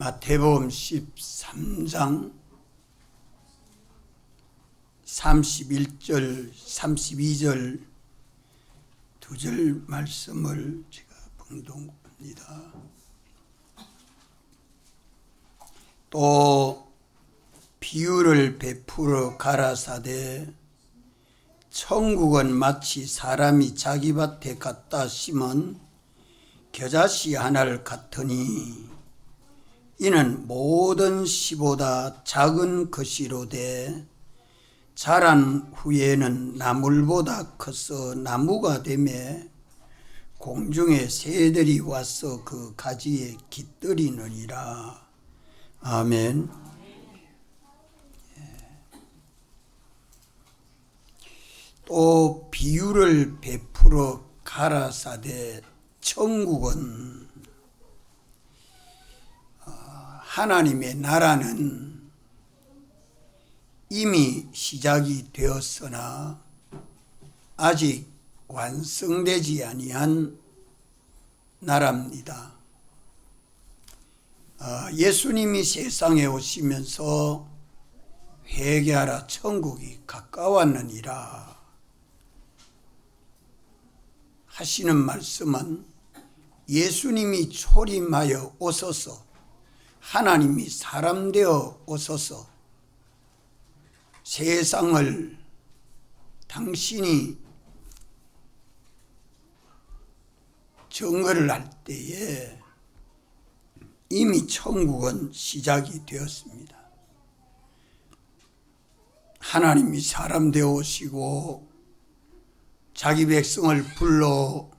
마태복음 13장 31절, 32절 두 절 말씀을 제가 봉독합니다. 또 비유를 베풀어 가라사대 천국은 마치 사람이 자기 밭에 갖다 심은 겨자씨 하나를 같으니 이는 모든 씨보다 작은 것이로되 자란 후에는 나물보다 커서 나무가 되매 공중의 새들이 와서 그 가지에 깃들이느니라. 아멘. 또 비유를 베풀어 가라사대 천국은 하나님의 나라는 이미 시작이 되었으나 아직 완성되지 아니한 나라입니다. 예수님이 세상에 오시면서 회개하라 천국이 가까웠느니라 하시는 말씀은 예수님이 초림하여 오소서 하나님이 사람 되어 오소서 세상을 당신이 정거를 할 때에 이미 천국은 시작이 되었습니다. 하나님이 사람 되어 오시고 자기 백성을 불러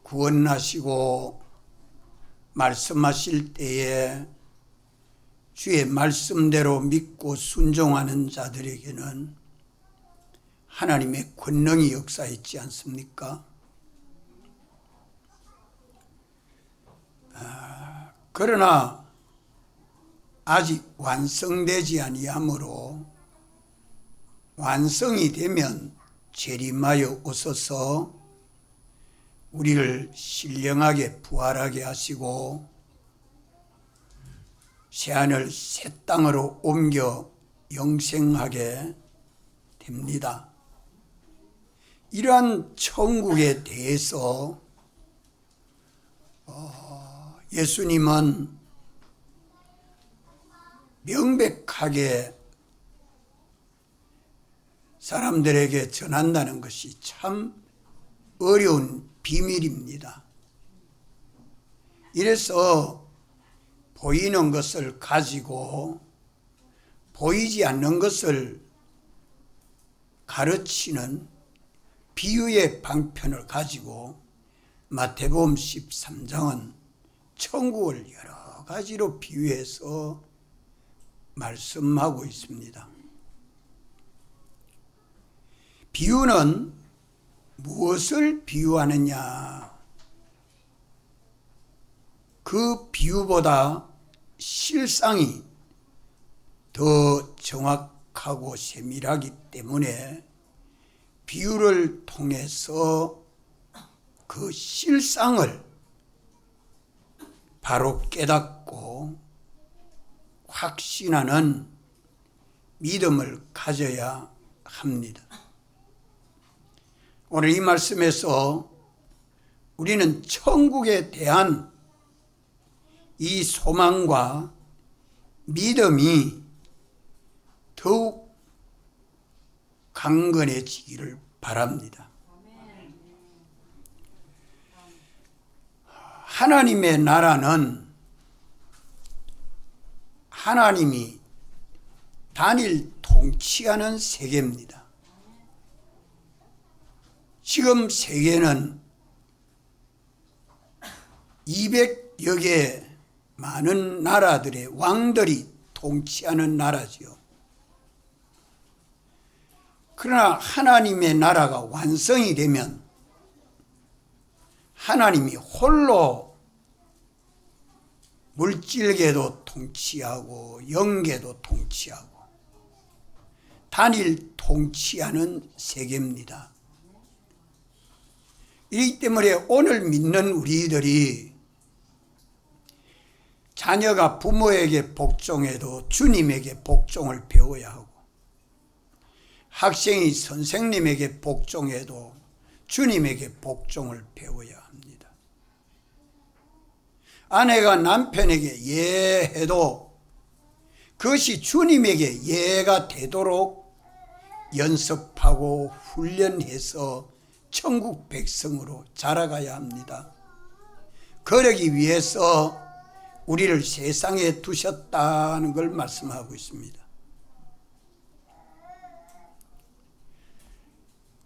구원하시고 말씀하실 때에 주의 말씀대로 믿고 순종하는 자들에게는 하나님의 권능이 역사했지 않습니까? 그러나 아직 완성되지 아니하므로 완성이 되면 재림하여 오소서 우리를 신령하게 부활하게 하시고 새하늘 새 땅으로 옮겨 영생하게 됩니다. 이러한 천국에 대해서 예수님은 명백하게 사람들에게 전한다는 것이 참 어려운 비밀입니다. 이래서 보이는 것을 가지고 보이지 않는 것을 가르치는 비유의 방편을 가지고 마태복음 13장은 천국을 여러 가지로 비유해서 말씀하고 있습니다. 비유는 무엇을 비유하느냐? 그 비유보다 실상이 더 정확하고 세밀하기 때문에 비유를 통해서 그 실상을 바로 깨닫고 확신하는 믿음을 가져야 합니다. 오늘 이 말씀에서 우리는 천국에 대한 이 소망과 믿음이 더욱 강건해지기를 바랍니다. 하나님의 나라는 하나님이 단일 통치하는 세계입니다. 지금 세계는 200여 개 많은 나라들의 왕들이 통치하는 나라지요. 그러나 하나님의 나라가 완성이 되면 하나님이 홀로 물질계도 통치하고 영계도 통치하고 단일 통치하는 세계입니다. 이기 때문에 오늘 믿는 우리들이 자녀가 부모에게 복종해도 주님에게 복종을 배워야 하고, 학생이 선생님에게 복종해도 주님에게 복종을 배워야 합니다. 아내가 남편에게 예해도 그것이 주님에게 예가 되도록 연습하고 훈련해서 천국 백성으로 자라가야 합니다. 그러기 위해서 우리를 세상에 두셨다는 걸 말씀하고 있습니다.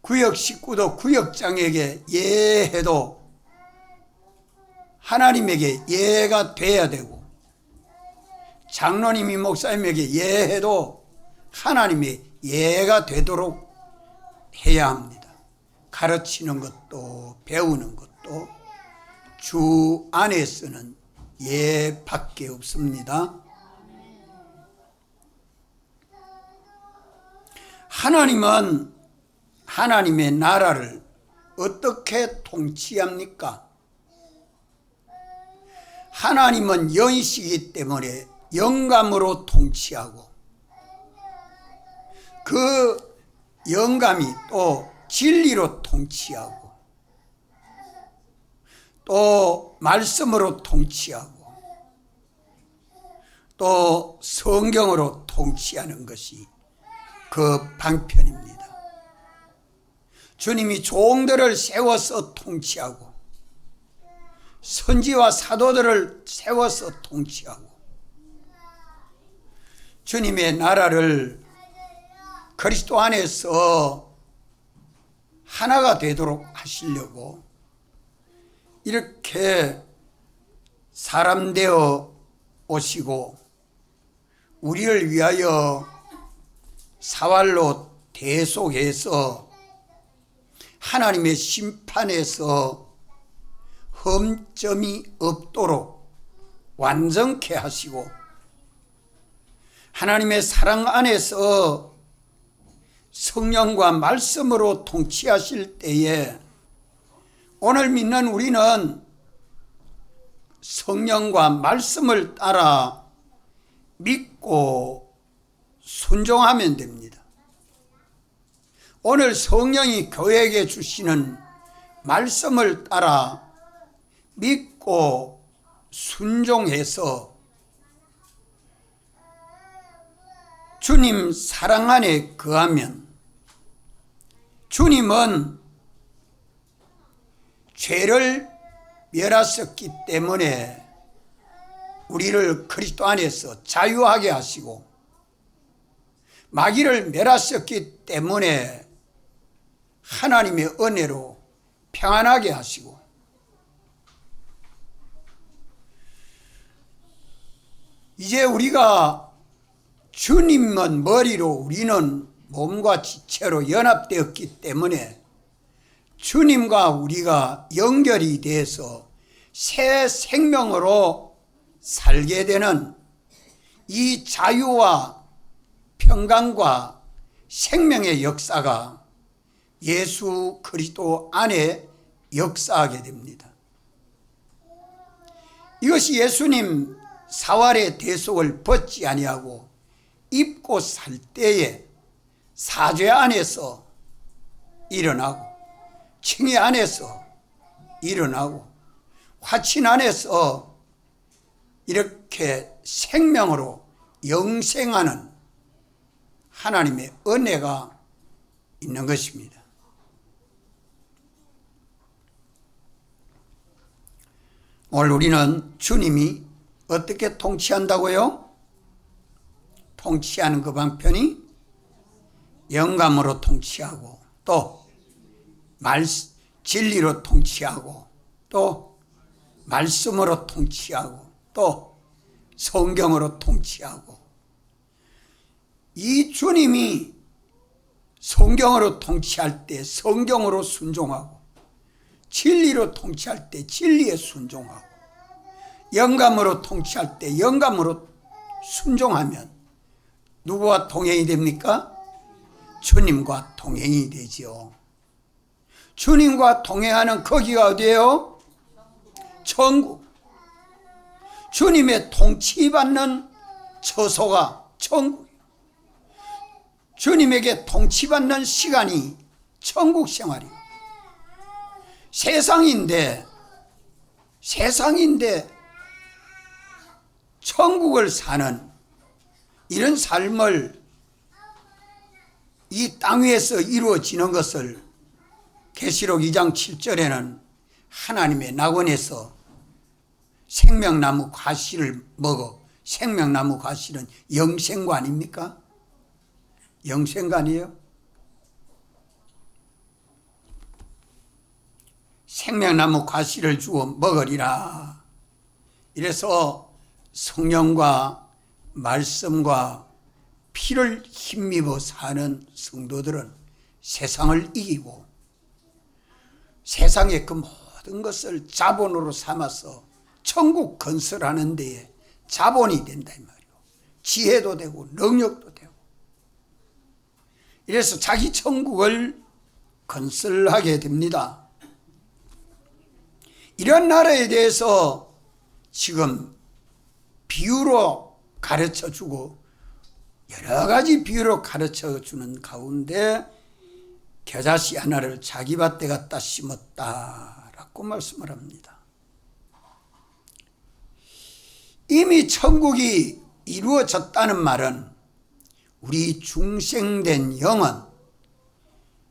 구역 식구도 구역장에게 예해도 하나님에게 예가 돼야 되고, 장로님이 목사님에게 예해도 하나님의 예가 되도록 해야 합니다. 가르치는 것도 배우는 것도 주 안에서는 예밖에 없습니다. 하나님은 하나님의 나라를 어떻게 통치합니까? 하나님은 영이시기 때문에 영감으로 통치하고, 그 영감이 또 진리로 통치하고, 또 말씀으로 통치하고, 또 성경으로 통치하는 것이 그 방편입니다. 주님이 종들을 세워서 통치하고, 선지와 사도들을 세워서 통치하고, 주님의 나라를 그리스도 안에서 하나가 되도록 하시려고 이렇게 사람 되어 오시고, 우리를 위하여 사활로 대속해서 하나님의 심판에서 흠점이 없도록 완전케 하시고, 하나님의 사랑 안에서 성령과 말씀으로 통치하실 때에 오늘 믿는 우리는 성령과 말씀을 따라 믿고 순종하면 됩니다. 오늘 성령이 교회에게 주시는 말씀을 따라 믿고 순종해서 주님 사랑 안에 거하면, 주님은 죄를 멸하셨기 때문에 우리를 그리스도 안에서 자유하게 하시고, 마귀를 멸하셨기 때문에 하나님의 은혜로 평안하게 하시고, 이제 우리가 주님은 머리로 우리는 몸과 지체로 연합되었기 때문에 주님과 우리가 연결이 돼서 새 생명으로 살게 되는 이 자유와 평강과 생명의 역사가 예수 그리스도 안에 역사하게 됩니다. 이것이 예수님 사활의 대속을 벗지 아니하고 입고 살 때에 사죄 안에서 일어나고, 칭의 안에서 일어나고, 화친 안에서 이렇게 생명으로 영생하는 하나님의 은혜가 있는 것입니다. 오늘 우리는 주님이 어떻게 통치한다고요? 통치하는 그 방편이 영감으로 통치하고, 또 진리로 통치하고, 또 말씀으로 통치하고, 또 성경으로 통치하고, 이 주님이 성경으로 통치할 때 성경으로 순종하고, 진리로 통치할 때 진리에 순종하고, 영감으로 통치할 때 영감으로 순종하면 누구와 동행이 됩니까? 주님과 동행이 되죠. 주님과 동행하는 거기가 어디예요? 천국. 주님의 통치받는 처소가 천국이에요. 주님에게 통치받는 시간이 천국 생활이에요. 세상인데 천국을 사는 이런 삶을 이 땅 위에서 이루어지는 것을 계시록 2장 7절에는 하나님의 낙원에서 생명나무 과실을 먹어, 생명나무 과실은 영생과 아닙니까? 영생관이에요. 생명나무 과실을 주어 먹으리라. 이래서 성령과 말씀과 피를 힘입어 사는 성도들은 세상을 이기고 세상의 그 모든 것을 자본으로 삼아서 천국 건설하는 데에 자본이 된다 이 말이에요. 지혜도 되고 능력도 되고. 이래서 자기 천국을 건설하게 됩니다. 이런 나라에 대해서 지금 비유로 가르쳐주고 여러 가지 비유로 가르쳐주는 가운데 겨자씨 하나를 자기 밭에 갖다 심었다라고 말씀을 합니다. 이미 천국이 이루어졌다는 말은 우리 중생된 영은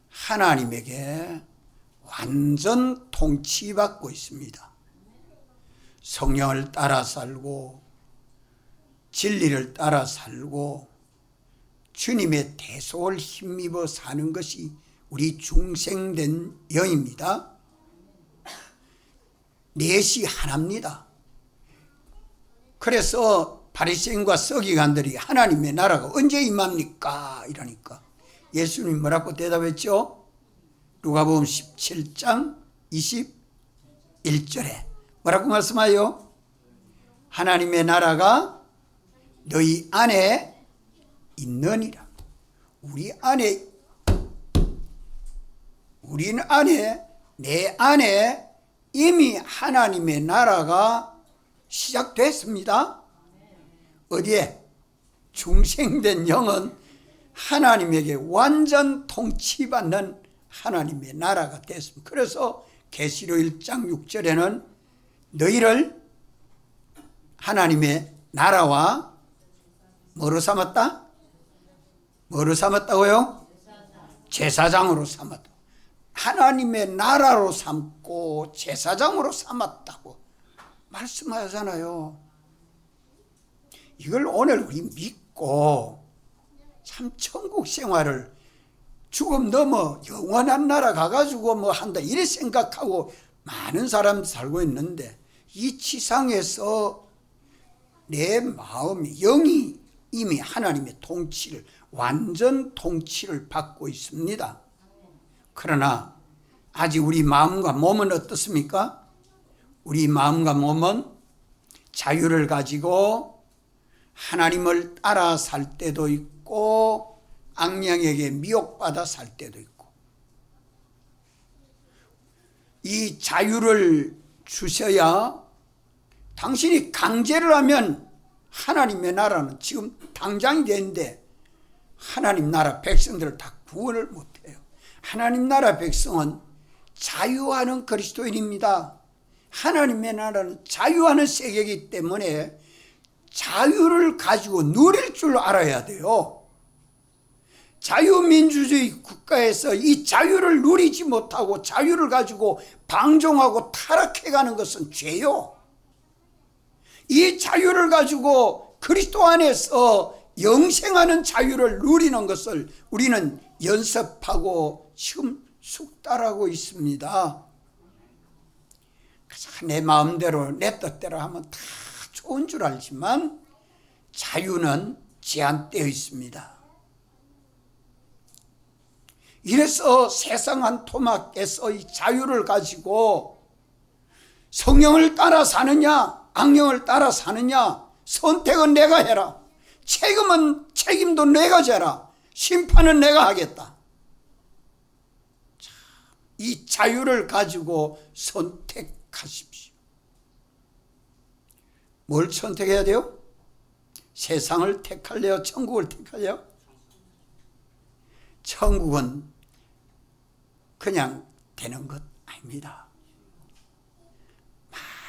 하나님에게 완전 통치받고 있습니다. 성령을 따라 살고 진리를 따라 살고 주님의 대속을 힘입어 사는 것이 우리 중생된 영입니다. 넷이 하나입니다. 그래서 바리새인과 서기관들이 하나님의 나라가 언제 임합니까? 이러니까 예수님이 뭐라고 대답했죠? 누가복음 17장 21절에 뭐라고 말씀하여? 하나님의 나라가 너희 안에 있느니라. 우리는 안에, 내 안에 이미 하나님의 나라가 시작됐습니다. 어디에? 중생된 영은 하나님에게 완전 통치받는 하나님의 나라가 됐습니다. 그래서 계시록 1장 6절에는 너희를 하나님의 나라와 뭐로 삼았다? 뭐로 삼았다고요? 제사장으로 삼았다. 하나님의 나라로 삼고 제사장으로 삼았다고 말씀하잖아요. 이걸 오늘 우리 믿고 참 천국 생활을 죽음 넘어 영원한 나라 가가지고 뭐 한다 이래 생각하고 많은 사람 살고 있는데 이 지상에서 내 마음이 영이 이미 하나님의 통치를 완전 통치를 받고 있습니다. 그러나 아직 우리 마음과 몸은 어떻습니까? 우리 마음과 몸은 자유를 가지고 하나님을 따라 살 때도 있고 악령에게 미혹받아 살 때도 있고 이 자유를 주셔야 당신이 강제를 하면 하나님의 나라는 지금 당장이 되는데 하나님 나라 백성들을 다 구원을 못해요. 하나님 나라 백성은 자유하는 그리스도인입니다. 하나님의 나라는 자유하는 세계이기 때문에 자유를 가지고 누릴 줄 알아야 돼요. 자유민주주의 국가에서 이 자유를 누리지 못하고 자유를 가지고 방종하고 타락해가는 것은 죄요. 이 자유를 가지고 그리스도 안에서 영생하는 자유를 누리는 것을 우리는 연습하고 지금 숙달하고 있습니다. 그래서 내 마음대로 내 뜻대로 하면 다 좋은 줄 알지만 자유는 제한되어 있습니다. 이래서 세상 한 토막에서 이 자유를 가지고 성령을 따라 사느냐 악령을 따라 사느냐 선택은 내가 해라. 책임도 내가 져라. 심판은 내가 하겠다. 이 자유를 가지고 선택하십시오. 뭘 선택해야 돼요? 세상을 택할래요? 천국을 택할래요? 천국은 그냥 되는 것 아닙니다.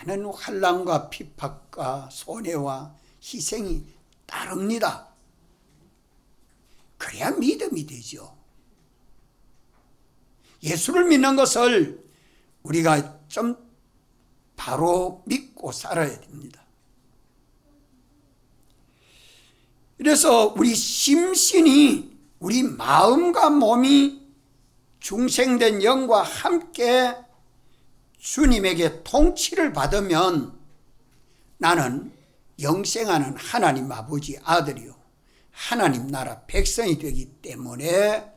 많은 환난과 핍박과 손해와 희생이 따릅니다. 그래야 믿음이 되죠. 예수를 믿는 것을 우리가 좀 바로 믿고 살아야 됩니다. 그래서 우리 심신이, 우리 마음과 몸이 중생된 영과 함께 주님에게 통치를 받으면 나는 영생하는 하나님 아버지 아들이요 하나님 나라 백성이 되기 때문에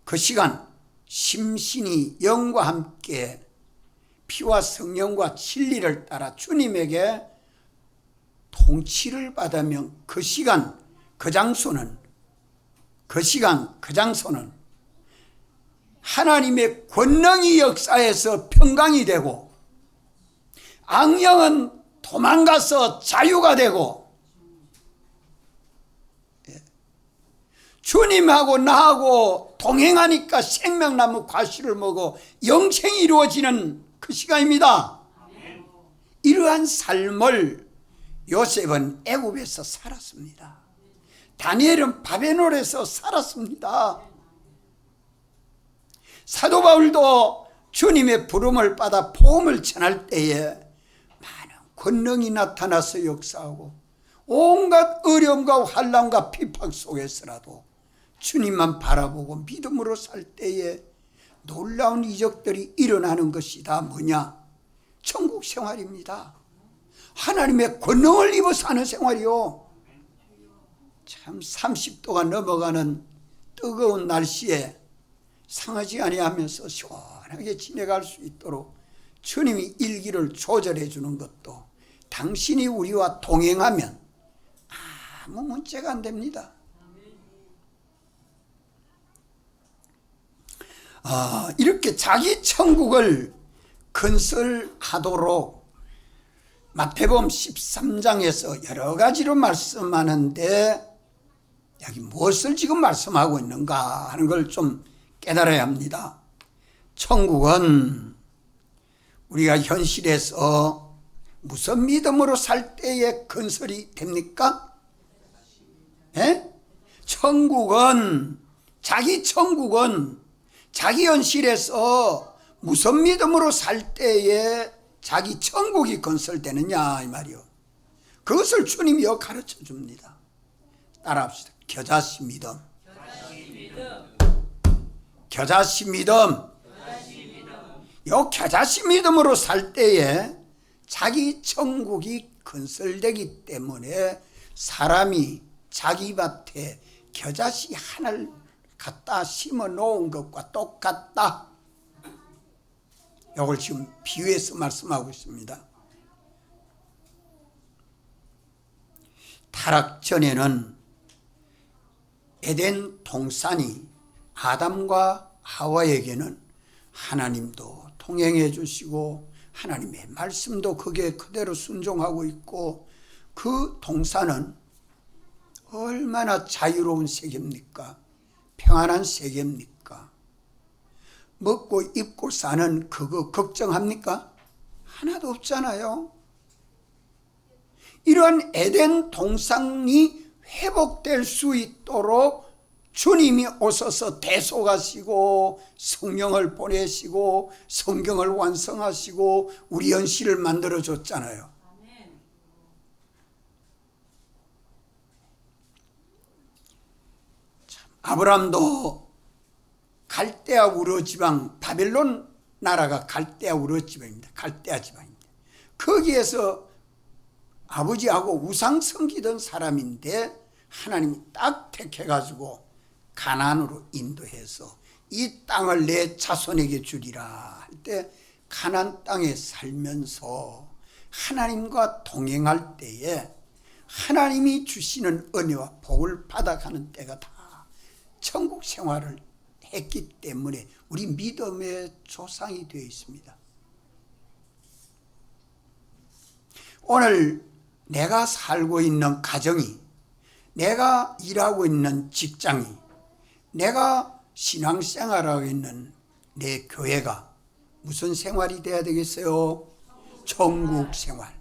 그 시간 심신이 영과 함께 피와 성령과 진리를 따라 주님에게 통치를 받으면 그 시간 그 장소는 하나님의 권능이 역사에서 평강이 되고 악령은 도망가서 자유가 되고 주님하고 나하고 동행하니까 생명나무 과실을 먹어 영생이 이루어지는 그 시간입니다. 이러한 삶을 요셉은 애굽에서 살았습니다. 다니엘은 바벨론에서 살았습니다. 사도 바울도 주님의 부름을 받아 복음을 전할 때에 많은 권능이 나타나서 역사하고 온갖 어려움과 환난과 핍박 속에서라도 주님만 바라보고 믿음으로 살 때에 놀라운 이적들이 일어나는 것이 다 뭐냐? 천국 생활입니다. 하나님의 권능을 입어 사는 생활이요. 참 30도가 넘어가는 뜨거운 날씨에 상하지 아니하면서 시원하게 지내갈 수 있도록 주님이 일기를 조절해 주는 것도 당신이 우리와 동행하면 아무 문제가 안 됩니다. 이렇게 자기 천국을 건설하도록 마태복음 13장에서 여러 가지로 말씀하는데 여기 무엇을 지금 말씀하고 있는가 하는 걸 좀 깨달아야 합니다. 천국은 우리가 현실에서 무슨 믿음으로 살 때에 건설이 됩니까? 천국은 자기 현실에서 무슨 믿음으로 살 때에 자기 천국이 건설되느냐 이 말이요. 그것을 주님이 가르쳐 줍니다. 따라합시다. 겨자씨 믿음. 겨자씨 믿음. 요 겨자씨 믿음으로 살 때에 자기 천국이 건설되기 때문에 사람이 자기 밭에 겨자씨 하나를 갖다 심어 놓은 것과 똑같다. 이걸 지금 비유해서 말씀하고 있습니다. 타락 전에는 에덴 동산이 아담과 하와에게는 하나님도 통행해 주시고 하나님의 말씀도 그게 그대로 순종하고 있고 그 동산은 얼마나 자유로운 세계입니까? 평안한 세계입니까? 먹고 입고 사는 그거 걱정합니까? 하나도 없잖아요. 이러한 에덴 동산이 회복될 수 있도록 주님이 오셔서 대속하시고 성령을 보내시고 성경을 완성하시고 우리 현실을 만들어줬잖아요. 아브라함도 갈대아 우르 지방, 바벨론 나라가 갈대아 우르 지방입니다. 갈대아 지방입니다. 거기에서 아버지하고 우상 섬기던 사람인데 하나님이 딱 택해가지고 가나안으로 인도해서 이 땅을 내 자손에게 주리라 할 때 가나안 땅에 살면서 하나님과 동행할 때에 하나님이 주시는 은혜와 복을 받아가는 때가 다 천국 생활을 했기 때문에 우리 믿음의 조상이 되어 있습니다. 오늘 내가 살고 있는 가정이, 내가 일하고 있는 직장이, 내가 신앙생활하고 있는 내 교회가 무슨 생활이 돼야 되겠어요? 천국 생활.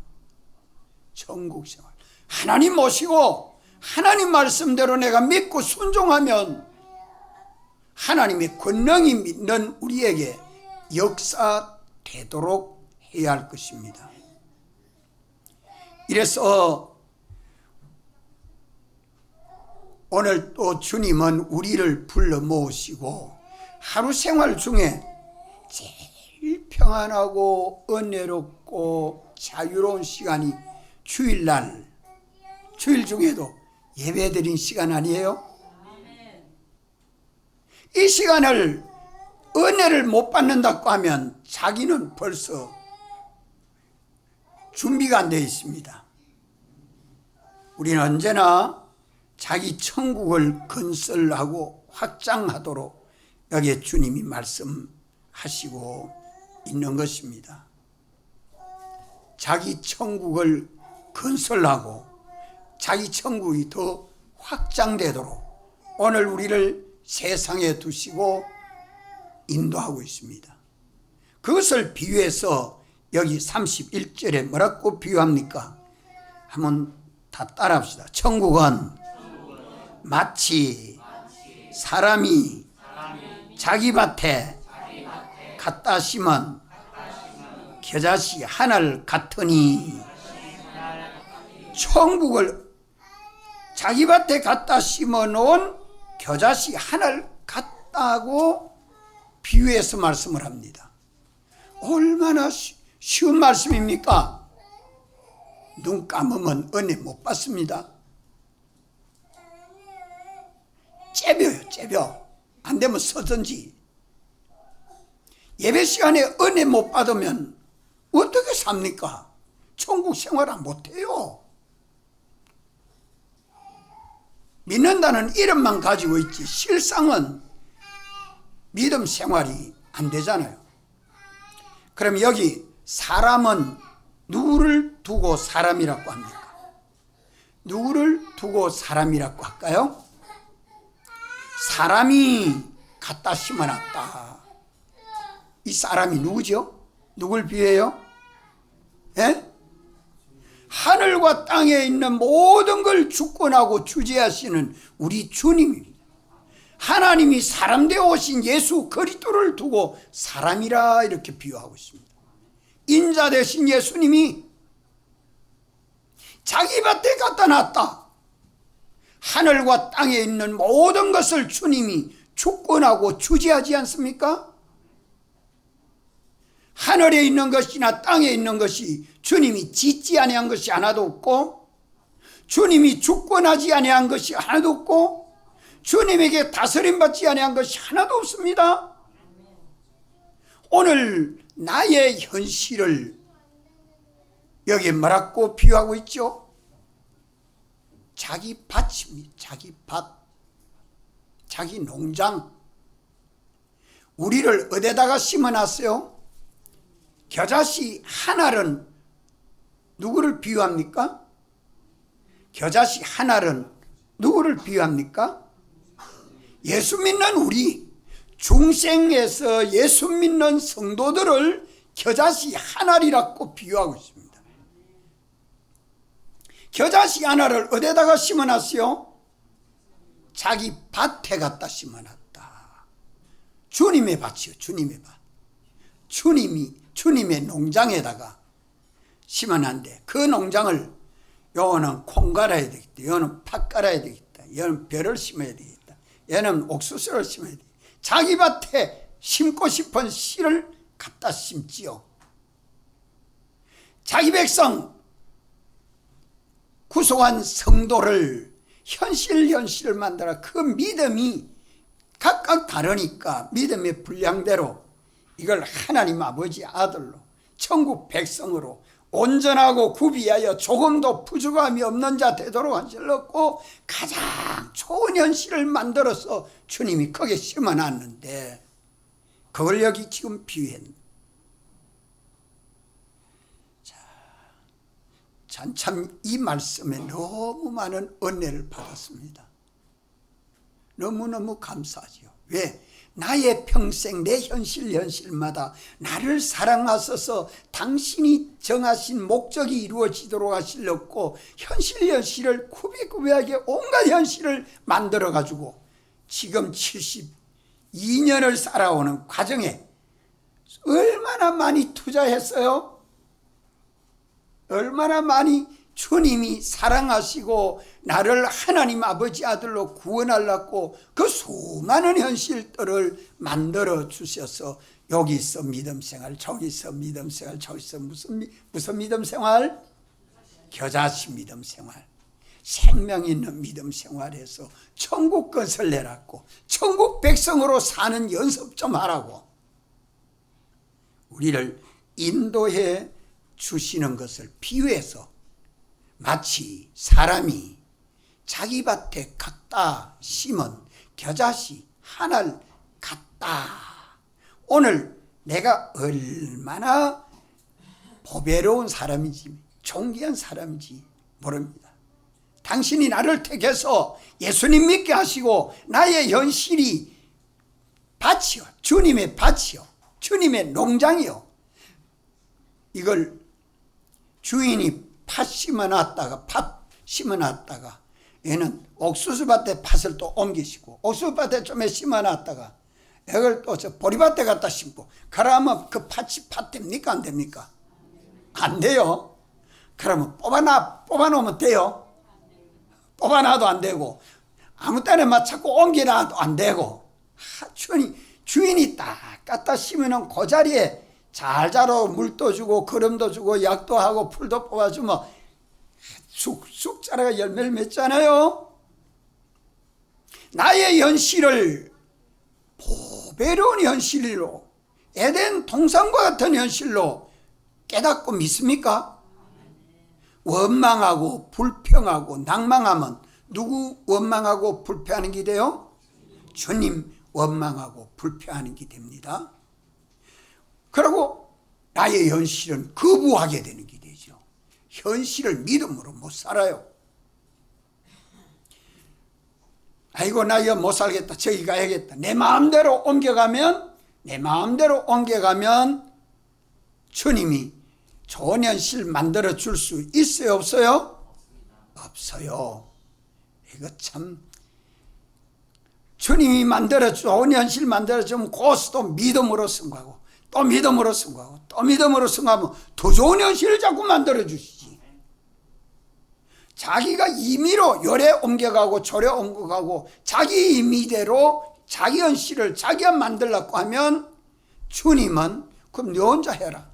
천국 생활. 하나님 모시고 하나님 말씀대로 내가 믿고 순종하면 하나님의 권능이 믿는 우리에게 역사되도록 해야 할 것입니다. 이래서 오늘 또 주님은 우리를 불러 모으시고 하루 생활 중에 제일 평안하고 은혜롭고 자유로운 시간이 주일날, 주일 중에도 예배드린 시간 아니에요? 이 시간을 은혜를 못 받는다고 하면 자기는 벌써 준비가 안 되어 있습니다. 우리는 언제나 자기 천국을 건설하고 확장하도록 여기에 주님이 말씀하시고 있는 것입니다. 자기 천국을 건설하고 자기 천국이 더 확장되도록 오늘 우리를 세상에 두시고 인도하고 있습니다. 그것을 비유해서 여기 31절에 뭐라고 비유합니까? 한번 다 따라합시다. 천국은 마치 사람이 자기 밭에 갖다 심은 겨자씨 하늘 같으니, 천국을 자기 밭에 갖다 심어 놓은 겨자씨 하늘 같다고 비유해서 말씀을 합니다. 얼마나 쉬운 말씀입니까? 눈 감으면 은혜 못 받습니다. 째벼요, 째벼. 안 되면 서든지. 예배 시간에 은혜 못 받으면 어떻게 삽니까? 천국 생활을 못해요. 믿는다는 이름만 가지고 있지 실상은 믿음 생활이 안 되잖아요. 그럼 여기 사람은 누구를 두고 사람이라고 합니까? 누구를 두고 사람이라고 할까요? 사람이 갖다 심어놨다. 이 사람이 누구죠? 누굴 비유해요? 예? 하늘과 땅에 있는 모든 걸 주권하고 주재하시는 우리 주님입니다. 하나님이 사람 되어 오신 예수 그리스도를 두고 사람이라 이렇게 비유하고 있습니다. 인자 되신 예수님이 자기 밭에 갖다 놨다. 하늘과 땅에 있는 모든 것을 주님이 주권하고 주재하지 않습니까? 하늘에 있는 것이나 땅에 있는 것이 주님이 짓지 아니한 것이 하나도 없고, 주님이 주권하지 아니한 것이 하나도 없고, 주님에게 다스림 받지 아니한 것이 하나도 없습니다. 오늘 나의 현실을 여기에 뭐라고 비유하고 있죠? 자기 밭입니다. 자기 밭, 자기 농장. 우리를 어디다가 심어놨어요? 겨자씨 하나는 누구를 비유합니까? 겨자씨 하나는 누구를 비유합니까? 예수 믿는 우리, 중생에서 예수 믿는 성도들을 겨자씨 하나리라고 비유하고 있습니다. 겨자씨 하나를 어디다가 심어놨어요? 자기 밭에 갖다 심어놨다. 주님의 밭이요, 주님의 밭. 주님의 농장에다가 심어놨는데, 그 농장을 요거는 콩 갈아야 되겠다, 요거는 팥 갈아야 되겠다, 얘는 벼를 심어야 되겠다, 얘는 옥수수를 심어야 되겠다. 자기 밭에 심고 싶은 씨를 갖다 심지요. 자기 백성, 구속한 성도를 현실을 만들어 그 믿음이 각각 다르니까 믿음의 분량대로 이걸 하나님 아버지 아들로 천국 백성으로 온전하고 구비하여 조금도 부족함이 없는 자 되도록 하시려고 가장 좋은 현실을 만들어서 주님이 거기에 심어놨는데, 그걸 여기 지금 비유했네. 참 이 말씀에 너무 많은 은혜를 받았습니다. 너무너무 감사하지요. 왜? 나의 평생 내 현실마다 나를 사랑하셔서 당신이 정하신 목적이 이루어지도록 하시려고 현실을 구비구비하게 온갖 현실을 만들어가지고 지금 72년을 살아오는 과정에 얼마나 많이 투자했어요? 얼마나 많이 주님이 사랑하시고 나를 하나님 아버지 아들로 구원하려고 그 수많은 현실들을 만들어 주셔서 여기 있어 믿음생활, 저기 있어 믿음생활, 저기 있어 무슨 믿음생활? 겨자씨 믿음생활, 생명 있는 믿음생활에서 천국 것을 내놨고 천국 백성으로 사는 연습 좀 하라고 우리를 인도해 주시는 것을 비유해서 마치 사람이 자기 밭에 갖다 심은 겨자씨 하나를 갖다. 오늘 내가 얼마나 보배로운 사람인지 존귀한 사람인지 모릅니다. 당신이 나를 택해서 예수님 믿게 하시고 나의 현실이 밭이요, 주님의 밭이요, 주님의 농장이요. 이걸 주인이 팥 심어놨다가 얘는 옥수수밭에 팥을 또 옮기시고 옥수수밭에 좀 심어놨다가 이걸 또 저 보리밭에 갖다 심고 그러면 그 팥이 팥 됩니까 안 됩니까? 안 돼요. 그러면 뽑아놓으면 돼요? 뽑아놔도 안 되고 아무 때나 막 자꾸 옮겨놔도 안 되고 주인이 딱 갖다 심으면 그 자리에 잘 자라 물도 주고 거름도 주고 약도 하고 풀도 뽑아주면 쑥쑥 자라가 열매를 맺잖아요. 나의 현실을 보배로운 현실로 에덴 동산과 같은 현실로 깨닫고 믿습니까? 원망하고 불평하고 낭망하면 누구 원망하고 불평하는 게 돼요? 주님 원망하고 불평하는 게 됩니다. 그리고 나의 현실은 거부하게 되는 게 되죠. 현실을 믿음으로 못 살아요. 아이고 나 이거 못 살겠다, 저기 가야겠다. 내 마음대로 옮겨가면 주님이 좋은 현실 만들어 줄 수 있어요 없어요? 없어요. 이거 참 주님이 좋은 현실 만들어주면 그것도 믿음으로 승부하고 또 믿음으로 승부하고 또 믿음으로 승부하면 더 좋은 현실을 자꾸 만들어 주시지. 자기가 임의로 요래 옮겨가고 저래 옮겨가고 자기 임의대로 자기 현실을 자기가 만들려고 하면 주님은 그럼 너 혼자 해라,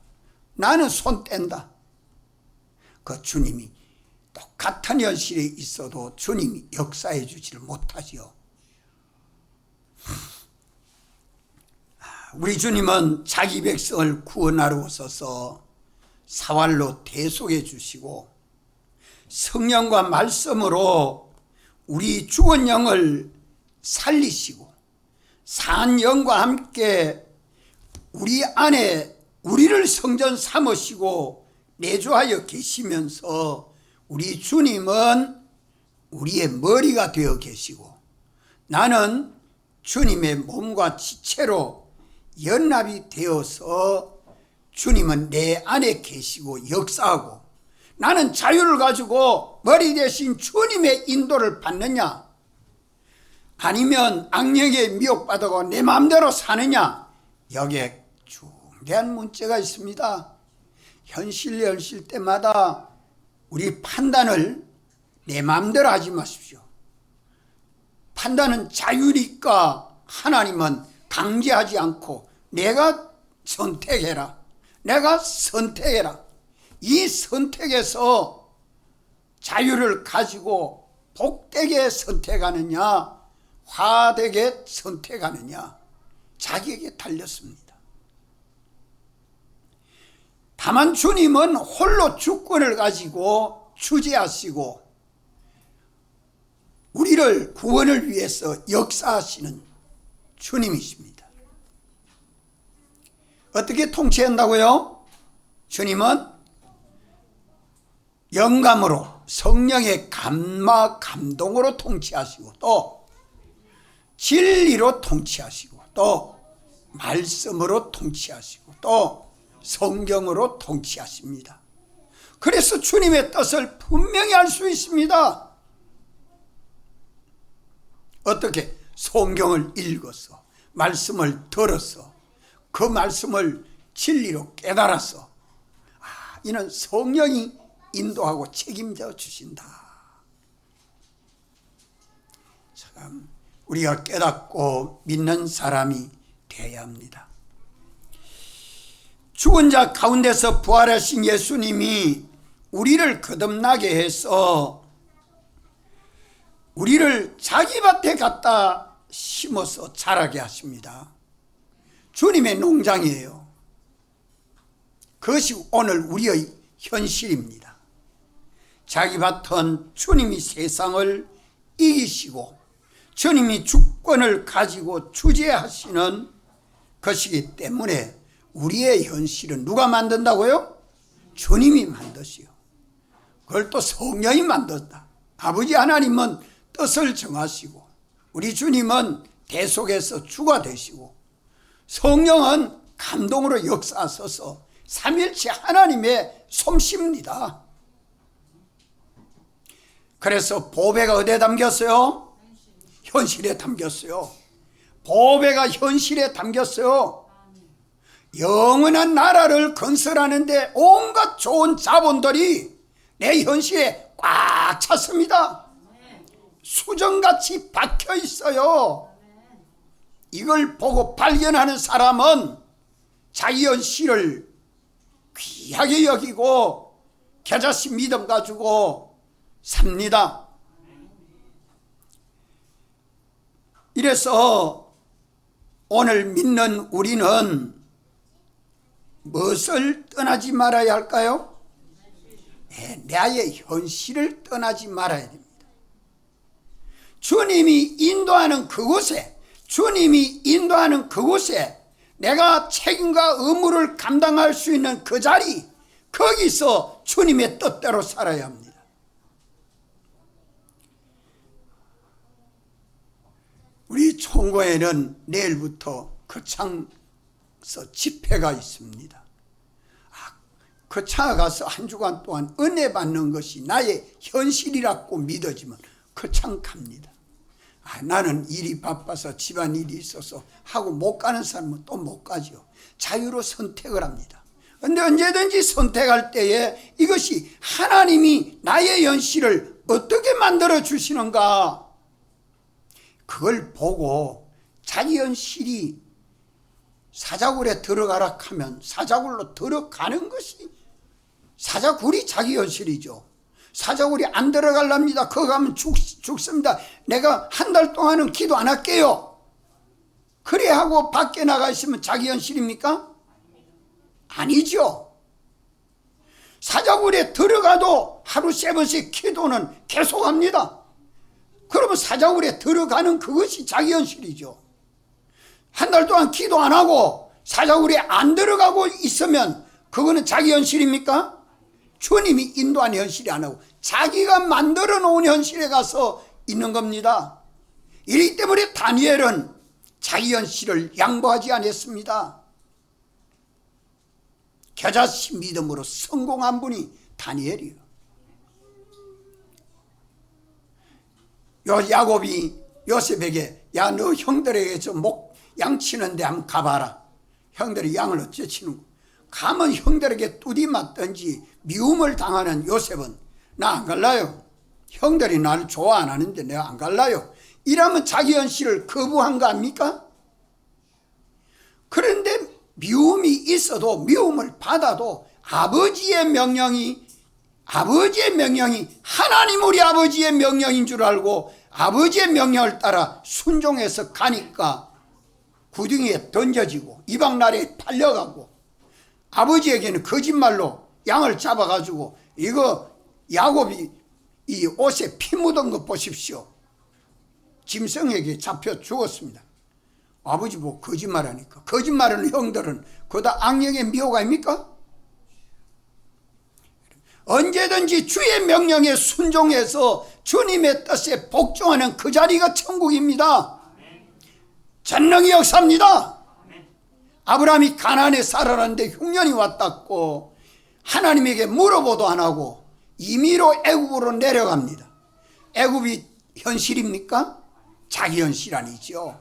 나는 손 뗀다. 그 주님이 똑같은 현실에 있어도 주님이 역사해 주지를 못하지요. 우리 주님은 자기 백성을 구원하러 오셔서 사활로 대속해 주시고 성령과 말씀으로 우리 죽은 영을 살리시고 산 영과 함께 우리 안에 우리를 성전 삼으시고 내주하여 계시면서 우리 주님은 우리의 머리가 되어 계시고 나는 주님의 몸과 지체로 연합이 되어서 주님은 내 안에 계시고 역사하고 나는 자유를 가지고 머리 대신 주님의 인도를 받느냐 아니면 악령에 미혹받고 내 마음대로 사느냐, 여기에 중대한 문제가 있습니다. 현실 때마다 우리 판단을 내 마음대로 하지 마십시오. 판단은 자유니까 하나님은 강제하지 않고 내가 선택해라, 내가 선택해라. 이 선택에서 자유를 가지고 복되게 선택하느냐 화되게 선택하느냐 자기에게 달렸습니다. 다만 주님은 홀로 주권을 가지고 주재하시고 우리를 구원을 위해서 역사하시는 주님이십니다. 어떻게 통치한다고요? 주님은 영감으로 성령의 감동으로 통치하시고 또 진리로 통치하시고 또 말씀으로 통치하시고 또 성경으로 통치하십니다. 그래서 주님의 뜻을 분명히 알 수 있습니다. 어떻게? 성경을 읽어서 말씀을 들어서 그 말씀을 진리로 깨달아서 이는 성령이 인도하고 책임져 주신다. 참 우리가 깨닫고 믿는 사람이 되어야 합니다. 죽은 자 가운데서 부활하신 예수님이 우리를 거듭나게 해서 우리를 자기 밭에 갖다 심어서 자라게 하십니다. 주님의 농장이에요. 그것이 오늘 우리의 현실입니다. 자기 밭은 주님이 세상을 이기시고 주님이 주권을 가지고 주재하시는 것이기 때문에 우리의 현실은 누가 만든다고요? 주님이 만드시오. 그걸 또 성령이 만든다. 아버지 하나님은 뜻을 정하시고 우리 주님은 대속에서 주가 되시고 성령은 감동으로 역사하셔서 삼일체 하나님의 솜씨입니다. 그래서 보배가 어디에 담겼어요? 현실에 담겼어요. 보배가 현실에 담겼어요. 영원한 나라를 건설하는데 온갖 좋은 자본들이 내 현실에 꽉 찼습니다. 수정같이 박혀 있어요. 이걸 보고 발견하는 사람은 자기 현실을 귀하게 여기고 겨자씨 믿음 가지고 삽니다. 이래서 오늘 믿는 우리는 무엇을 떠나지 말아야 할까요? 나의 현실을 떠나지 말아야 됩니다. 주님이 인도하는 그곳에 내가 책임과 의무를 감당할 수 있는 그 자리, 거기서 주님의 뜻대로 살아야 합니다. 우리 총고에는 내일부터 거창서 집회가 있습니다. 거창에 가서 한 주간 동안 은혜 받는 것이 나의 현실이라고 믿어지면 거창 갑니다. 나는 일이 바빠서 집안 일이 있어서 하고 못 가는 사람은 또 못 가죠. 자유로 선택을 합니다. 그런데 언제든지 선택할 때에 이것이 하나님이 나의 현실을 어떻게 만들어 주시는가, 그걸 보고 자기 현실이 사자굴에 들어가라 하면 사자굴로 들어가는 것이, 사자굴이 자기 현실이죠. 사자굴이 안 들어가랍니다. 거기 가면 죽습니다. 내가 한 달 동안은 기도 안 할게요. 그래 하고 밖에 나가 있으면 자기 현실입니까? 아니죠. 사자굴에 들어가도 하루 3번씩 기도는 계속합니다. 그러면 사자굴에 들어가는 그것이 자기 현실이죠. 한 달 동안 기도 안 하고 사자굴에 안 들어가고 있으면 그거는 자기 현실입니까? 주님이 인도한 현실이 아니고 자기가 만들어 놓은 현실에 가서 있는 겁니다. 이렇기 때문에 다니엘은 자기 현실을 양보하지 않았습니다. 겨자씨 믿음으로 성공한 분이 다니엘이에요. 야곱이 요셉에게, 야, 너 형들에게 좀 양 치는데 한번 가봐라. 형들이 양을 어째 치는고. 가면 형들에게 뚜디 맞든지 미움을 당하는 요셉은 나 안 갈라요. 형들이 나를 좋아 안 하는데 내가 안 갈라요. 이러면 자기 현실을 거부한 거 아닙니까? 그런데 미움이 있어도, 미움을 받아도 아버지의 명령이 하나님 우리 아버지의 명령인 줄 알고 아버지의 명령을 따라 순종해서 가니까 구덩이에 던져지고 이방 나라에 팔려가고, 아버지에게는 거짓말로 양을 잡아가지고, 이거 야곱이 이 옷에 피 묻은 거 보십시오. 짐승에게 잡혀 죽었습니다. 아버지 보고 거짓말하니까. 거짓말하는 형들은 그다 악령의 미호가 아닙니까? 언제든지 주의 명령에 순종해서 주님의 뜻에 복종하는 그 자리가 천국입니다. 전능이 역사입니다. 아브라함이 가나안에 살아났는데 흉년이 왔다고 하나님에게 물어보도 안 하고 임의로 애굽으로 내려갑니다. 애굽이 현실입니까? 자기 현실 아니죠.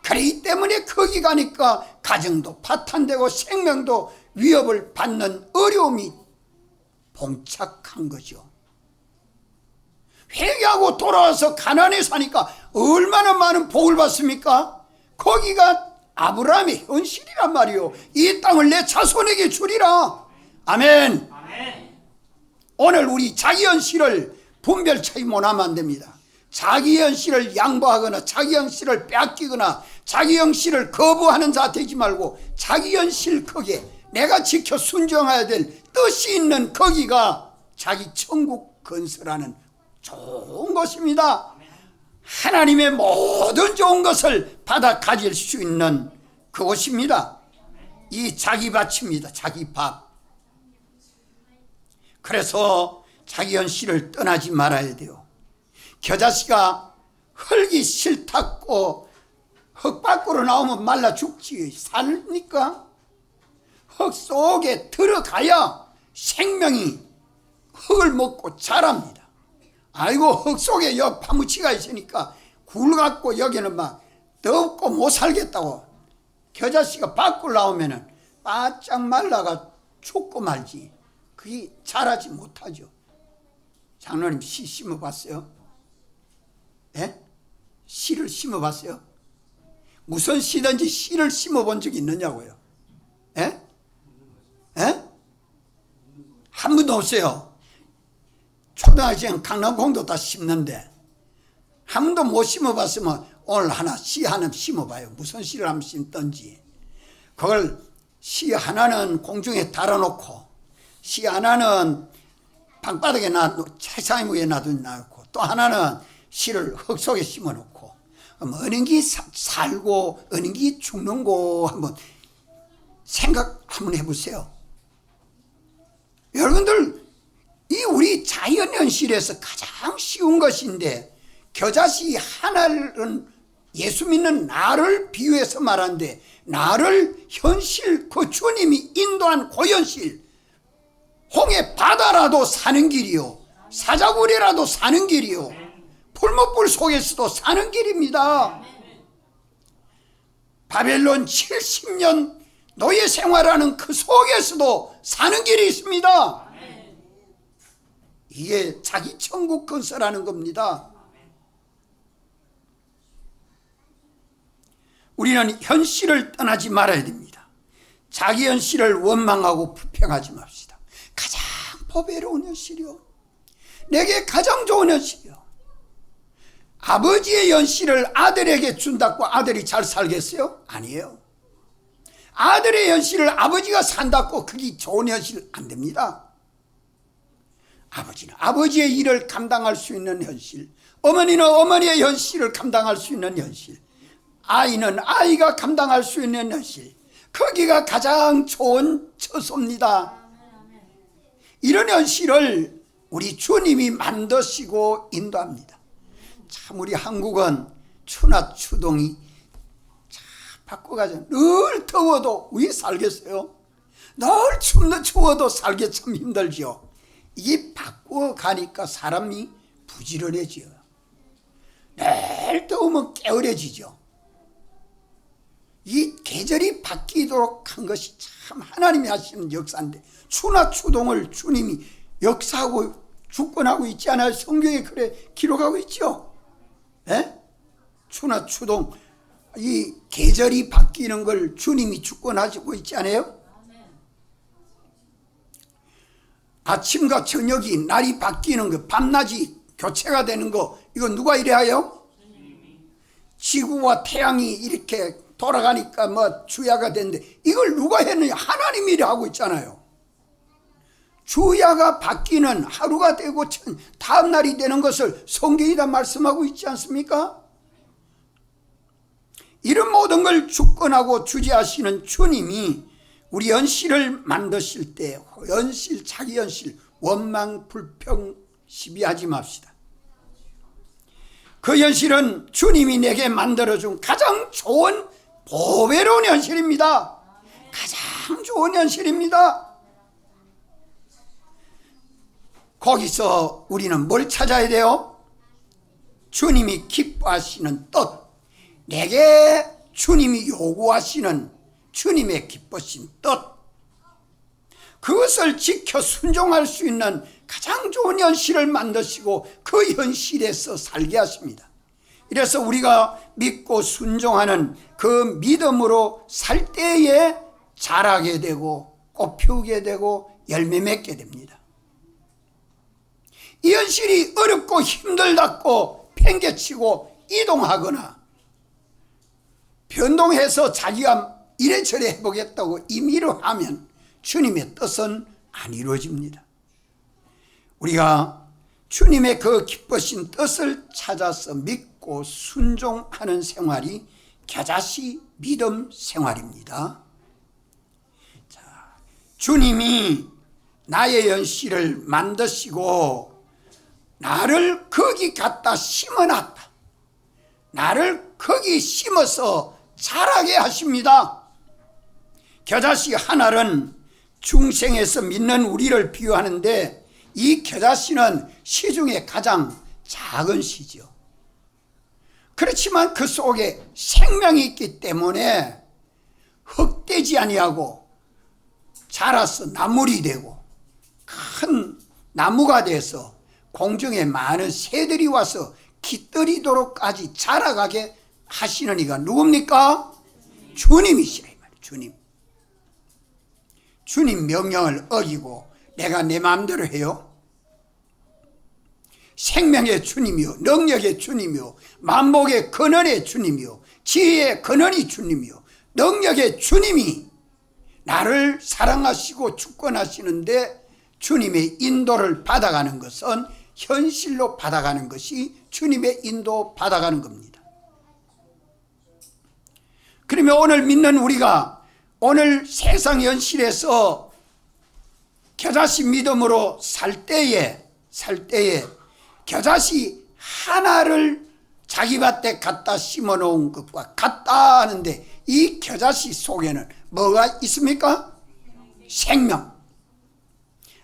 그렇기 때문에 거기 가니까 가정도 파탄되고 생명도 위협을 받는 어려움이 봉착한 거죠. 회개하고 돌아와서 가나안에 사니까 얼마나 많은 복을 받습니까? 거기가 아브라함의 현실이란 말이요. 이 땅을 내 자손에게 주리라. 아멘. 오늘 우리 자기 현실을 분별 차이 못하면 안 됩니다. 자기 현실을 양보하거나 자기 현실을 빼앗기거나 자기 현실을 거부하는 자 되지 말고 자기 현실 거기에 내가 지켜 순종해야 될 뜻이 있는 거기가 자기 천국 건설하는 좋은 것입니다. 하나님의 모든 좋은 것을 받아 가질 수 있는 그것입니다. 이 자기 밭입니다. 자기 밭. 그래서 자기 현실을 떠나지 말아야 돼요. 겨자씨가 흙이 싫다고 흙 밖으로 나오면 말라 죽지 삽니까? 흙 속에 들어가야 생명이 흙을 먹고 자랍니다. 아이고 흙 속에 여 파무치가 있으니까 굴 갖고 여기는 막 덥고 못 살겠다고 겨자씨가 밖으로 나오면은 바짝 말라가 죽고 말지 그게 자라지 못하죠. 장로님 씨 심어봤어요? 예? 씨를 심어봤어요? 무슨 씨든지 씨를 심어본 적이 있느냐고요? 예? 예? 한 번도 없어요. 초등학생 강남콩도 다 심는데 한 번도 못 심어봤으면 오늘 씨 하나 심어봐요. 무슨 씨를 한번 심든지 그걸 씨 하나는 공중에 달아놓고 씨 하나는 방바닥에 책상 위에 놔두고 또 하나는 씨를 흙 속에 심어놓고 어느 게 살고 어느 게 죽는 거 한번 생각 한번 해보세요. 여러분들 이 우리 자연 현실에서 가장 쉬운 것인데 겨자씨 하나는 예수 믿는 나를 비유해서 말하는데 나를 현실 그 주님이 인도한 그 현실 홍해 바다라도 사는 길이요 사자굴이라도 사는 길이요 풀무불 속에서도 사는 길입니다. 바벨론 70년 노예 생활하는 그 속에서도 사는 길이 있습니다. 이게 자기 천국 건설하는 겁니다. 우리는 현실을 떠나지 말아야 됩니다. 자기 현실을 원망하고 불평하지 맙시다. 가장 보배로운 현실이요. 내게 가장 좋은 현실이요. 아버지의 현실을 아들에게 준다고 아들이 잘 살겠어요? 아니에요. 아들의 현실을 아버지가 산다고 그게 좋은 현실 안 됩니다. 아버지는 아버지의 일을 감당할 수 있는 현실, 어머니는 어머니의 현실을 감당할 수 있는 현실, 아이는 아이가 감당할 수 있는 현실, 거기가 가장 좋은 처소입니다. 이런 현실을 우리 주님이 만드시고 인도합니다. 참 우리 한국은 추나 추동이 참 바꿔가죠. 늘 더워도 왜 살겠어요? 늘 추워도 살기 참 힘들죠. 이게 바꿔가니까 사람이 부지런해져요. 늘 더우면 게으러지죠. 이 계절이 바뀌도록 한 것이 참 하나님이 하시는 역사인데 추나 추동을 주님이 역사하고 주권하고 있지 않아요? 성경에 그래 기록하고 있죠. 예? 추나 추동 이 계절이 바뀌는 걸 주님이 주권하고 있지 않아요? 아침과 저녁이 날이 바뀌는 거 밤낮이 교체가 되는 거 이거 누가 이래하여? 지구와 태양이 이렇게 돌아가니까 뭐 주야가 되는데 이걸 누가 했느냐? 하나님이 이래 하고 있잖아요. 주야가 바뀌는 하루가 되고 다음 날이 되는 것을 성경이 다 말씀하고 있지 않습니까? 이런 모든 걸 주권하고 주재하시는 주님이 우리 현실을 만드실 때 현실, 자기 현실 원망, 불평, 시비하지 맙시다. 그 현실은 주님이 내게 만들어준 가장 좋은 보배로운 현실입니다. 가장 좋은 현실입니다. 거기서 우리는 뭘 찾아야 돼요? 주님이 기뻐하시는 뜻, 내게 주님이 요구하시는 주님의 기쁘신 뜻, 그것을 지켜 순종할 수 있는 가장 좋은 현실을 만드시고 그 현실에서 살게 하십니다. 이래서 우리가 믿고 순종하는 그 믿음으로 살 때에 자라게 되고 꽃 피우게 되고 열매 맺게 됩니다. 이 현실이 어렵고 힘들다고 팽개치고 이동하거나 변동해서 자기가 이래저래 해보겠다고 임의로 하면 주님의 뜻은 안 이루어집니다. 우리가 주님의 그 기쁘신 뜻을 찾아서 믿고 순종하는 생활이 겨자씨 믿음 생활입니다. 자, 주님이 나의 현실을 만드시고 나를 거기 갖다 심어놨다. 나를 거기 심어서 자라게 하십니다. 겨자씨 하나는 중생에서 믿는 우리를 비유하는데 이 겨자씨는 씨 중에 가장 작은 씨죠. 그렇지만 그 속에 생명이 있기 때문에 헛되지 아니하고 자라서 나물이 되고 큰 나무가 돼서 공중에 많은 새들이 와서 깃들이도록까지 자라가게 하시는 이가 누굽니까? 주님이시라 이 말이에요. 주님. 주님 명령을 어기고 내가 내 마음대로 해요? 생명의 주님이요, 능력의 주님이요, 만복의 근원의 주님이요, 지혜의 근원이 주님이요, 능력의 주님이 나를 사랑하시고 주권하시는데 주님의 인도를 받아가는 것은 현실로 받아가는 것이 주님의 인도 받아가는 겁니다. 그러면 오늘 믿는 우리가 오늘 세상 현실에서 겨자씨 믿음으로 살 때에 겨자씨 하나를 자기 밭에 갖다 심어 놓은 것과 같다 하는데 이 겨자씨 속에는 뭐가 있습니까? 생명.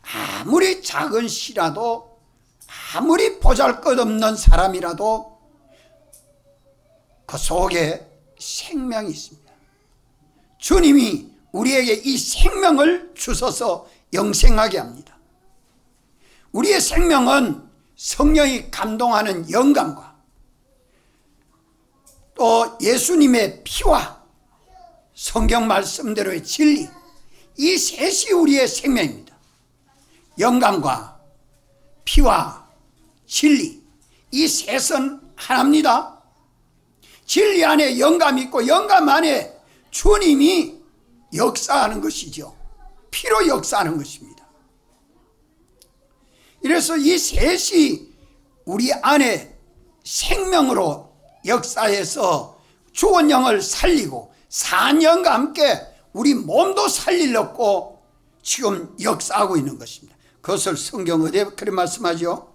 아무리 작은 씨라도 아무리 보잘것없는 사람이라도 그 속에 생명이 있습니다. 주님이 우리에게 이 생명을 주셔서 영생하게 합니다. 우리의 생명은 성령이 감동하는 영감과 또 예수님의 피와 성경 말씀대로의 진리, 이 셋이 우리의 생명입니다. 영감과 피와 진리, 이 셋은 하나입니다. 진리 안에 영감이 있고 영감 안에 주님이 역사하는 것이죠. 피로 역사하는 것입니다. 이래서 이 셋이 우리 안에 생명으로 역사해서 죽은 영을 살리고 산 영과 함께 우리 몸도 살리려고 지금 역사하고 있는 것입니다. 그것을 성경 어디에 그렇게 말씀하죠?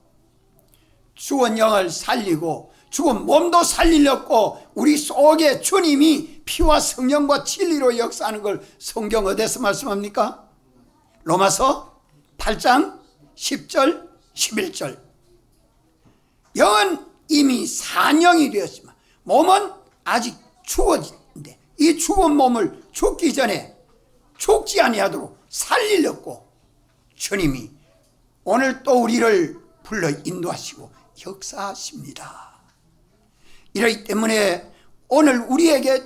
죽은 영을 살리고 죽은 몸도 살리려고 우리 속에 주님이 피와 성령과 진리로 역사하는 걸 성경 어디에서 말씀합니까? 로마서 8장 10절 11절. 영은 이미 산영이 되었지만 몸은 아직 죽어진데 이 죽은 몸을 죽기 전에 죽지 아니하도록 살리려고 주님이 오늘 또 우리를 불러 인도하시고 역사하십니다. 이러기 때문에 오늘 우리에게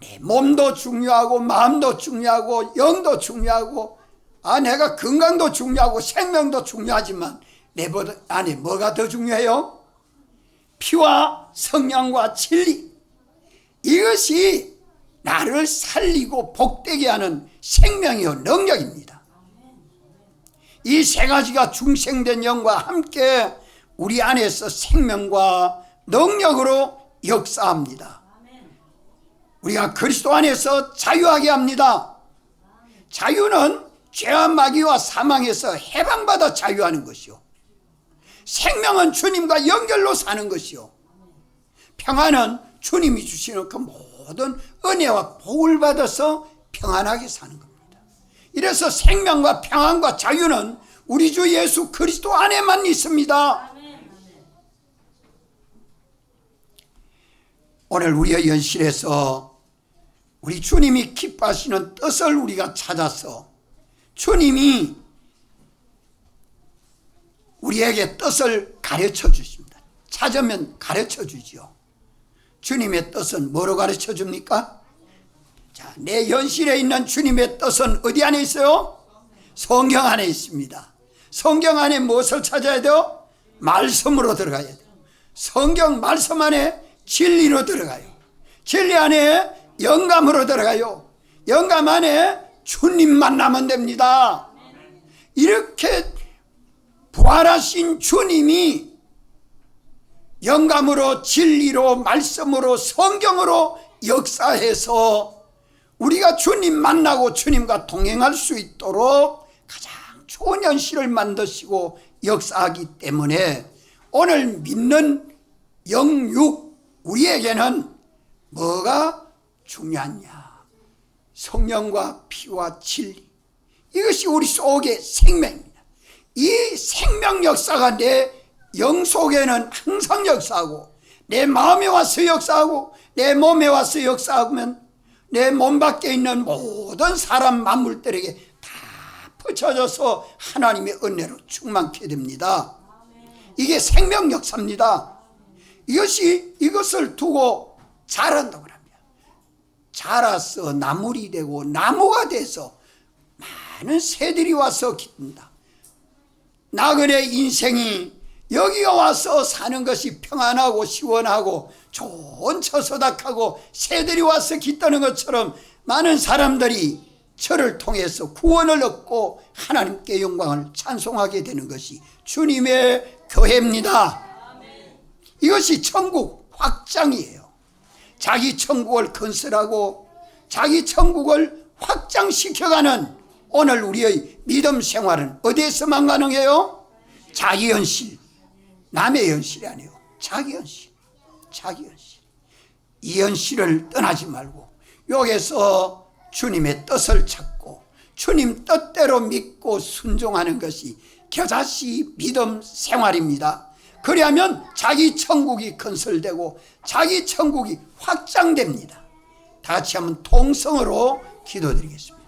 내 몸도 중요하고 마음도 중요하고 영도 중요하고 내가 건강도 중요하고 생명도 중요하지만 내 안에 뭐가 더 중요해요? 피와 성령과 진리, 이것이 나를 살리고 복되게 하는 생명이요 능력입니다. 이 세 가지가 중생된 영과 함께 우리 안에서 생명과 능력으로 역사합니다. 우리가 그리스도 안에서 자유하게 합니다. 자유는 죄와 마귀와 사망에서 해방받아 자유하는 것이요, 생명은 주님과 연결로 사는 것이요, 평안은 주님이 주시는 그 모든 은혜와 복을 받아서 평안하게 사는 겁니다. 이래서 생명과 평안과 자유는 우리 주 예수 그리스도 안에만 있습니다. 오늘 우리의 연실에서 우리 주님이 기뻐하시는 뜻을 우리가 찾아서 주님이 우리에게 뜻을 가르쳐 주십니다. 찾으면 가르쳐 주지요. 주님의 뜻은 뭐로 가르쳐 줍니까? 자, 내 연실에 있는 주님의 뜻은 어디 안에 있어요? 성경 안에 있습니다. 성경 안에 무엇을 찾아야 돼요? 말씀으로 들어가야 돼요. 성경 말씀 안에 진리로 들어가요. 진리 안에 영감으로 들어가요. 영감 안에 주님 만나면 됩니다. 이렇게 부활하신 주님이 영감으로, 진리로, 말씀으로, 성경으로 역사해서 우리가 주님 만나고 주님과 동행할 수 있도록 가장 좋은 현실을 만드시고 역사하기 때문에 오늘 믿는 영육, 우리에게는 뭐가 중요하냐? 성령과 피와 진리, 이것이 우리 속의 생명입니다. 이 생명 역사가 내 영 속에는 항상 역사하고, 내 마음에 와서 역사하고, 내 몸에 와서 역사하면 내 몸 밖에 있는 모든 사람 만물들에게 다 퍼쳐져서 하나님의 은혜로 충만케 됩니다. 이게 생명 역사입니다. 이것을 두고 자란다고 합니다. 자라서 나물이 되고 나무가 돼서 많은 새들이 와서 기른다. 나그네 인생이 여기 와서 사는 것이 평안하고 시원하고 좋은 처소닥하고 새들이 와서 깃드는 것처럼 많은 사람들이 저를 통해서 구원을 얻고 하나님께 영광을 찬송하게 되는 것이 주님의 교회입니다. 이것이 천국 확장이에요. 자기 천국을 건설하고 자기 천국을 확장시켜가는 오늘 우리의 믿음 생활은 어디에서만 가능해요? 자기 현실, 남의 현실이 아니에요. 자기 현실, 자기 현실. 이 현실을 떠나지 말고 여기서 주님의 뜻을 찾고 주님 뜻대로 믿고 순종하는 것이 겨자씨 믿음 생활입니다. 그리하면 자기 천국이 건설되고 자기 천국이 확장됩니다. 다 같이 한번 통성으로 기도드리겠습니다.